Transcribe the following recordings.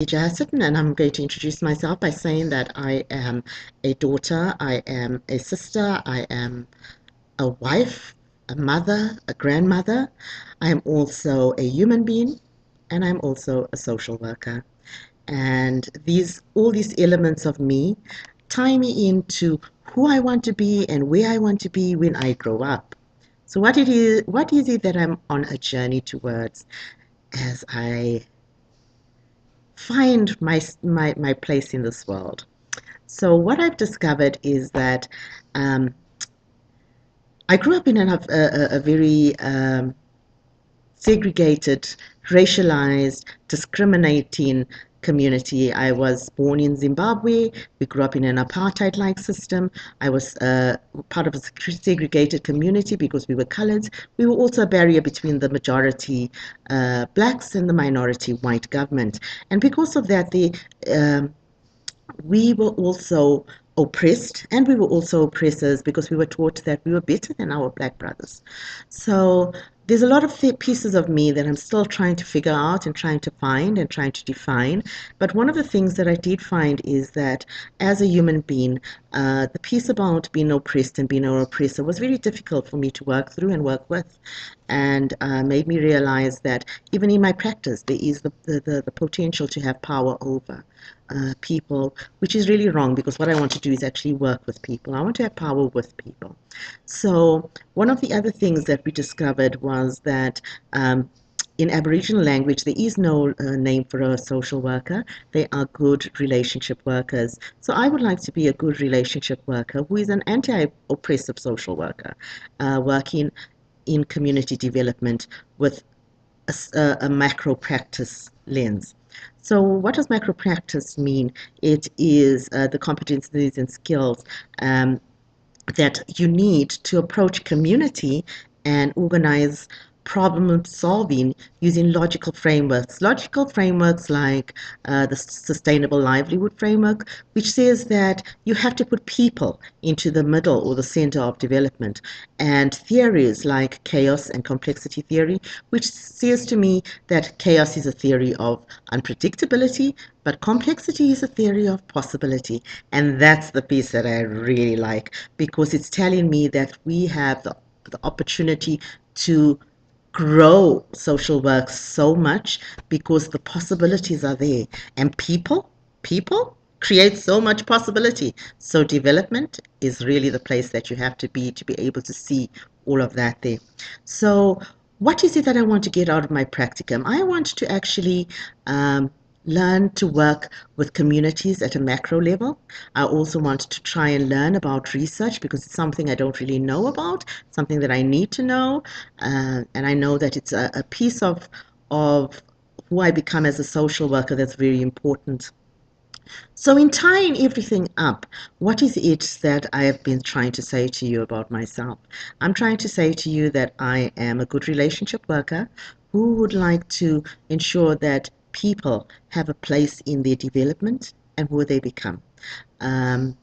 Jason, and I'm going to introduce myself by saying that I am a daughter, I am a sister, I am a wife, a mother, a grandmother. I am also a human being, and I'm also a social worker. And all these elements of me tie me into who I want to be and where I want to be when I grow up. So what is it that I'm on a journey towards as I find my place in this world? So what I've discovered is that um, I grew up in a very segregated, racialized, discriminating community. I was born in Zimbabwe. We grew up in an apartheid-like system. I was part of a segregated community because we were colored. We were also a barrier between the majority blacks and the minority white government. And because of that, we were also oppressed, and we were also oppressors because we were taught that we were better than our black brothers. So there's a lot of pieces of me that I'm still trying to figure out and trying to find and trying to define. But one of the things that I did find is that as a human being, the piece about being oppressed and being an oppressor was very difficult for me to work through and work with, and made me realize that even in my practice, there is the potential to have power over people, which is really wrong because what I want to do is actually work with people. I want to have power with people. So one of the other things that we discovered was that in Aboriginal language, there is no name for a social worker. They are good relationship workers. So I would like to be a good relationship worker who is an anti-oppressive social worker, working in community development with a macro practice lens. So what does macro practice mean? It is the competencies and skills that you need to approach community and organize problem solving using logical frameworks. Logical frameworks like the Sustainable Livelihood Framework, which says that you have to put people into the middle or the center of development, and theories like chaos and complexity theory, which says to me that chaos is a theory of unpredictability, but complexity is a theory of possibility. And that's the piece that I really like because it's telling me that we have the opportunity to grow social work so much because the possibilities are there, and people create so much possibility. So development is really the place that you have to be able to see all of that there. So what is it that I want to get out of my practicum? I want to actually learn to work with communities at a macro level. I also want to try and learn about research because it's something I don't really know about, something that I need to know. And I know that it's a piece of who I become as a social worker that's very important. So, in tying everything up, what is it that I have been trying to say to you about myself? I'm trying to say to you that I am a good relationship worker who would like to ensure that people have a place in their development and who they become. Um,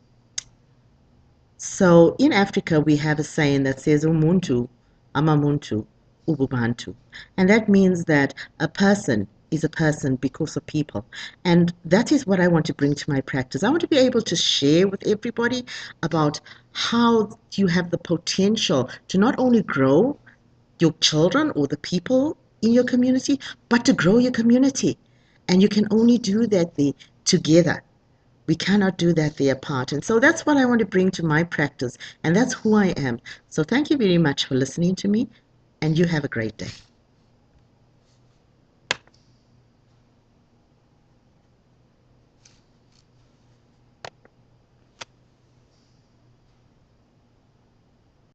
so, in Africa, we have a saying that says, Umuntu, amamuntu, ububantu. And that means that a person is a person because of people. And that is what I want to bring to my practice. I want to be able to share with everybody about how you have the potential to not only grow your children or the people in your community, but to grow your community. And you can only do that together. We cannot do that there apart. And so that's what I want to bring to my practice. And that's who I am. So thank you very much for listening to me. And you have a great day.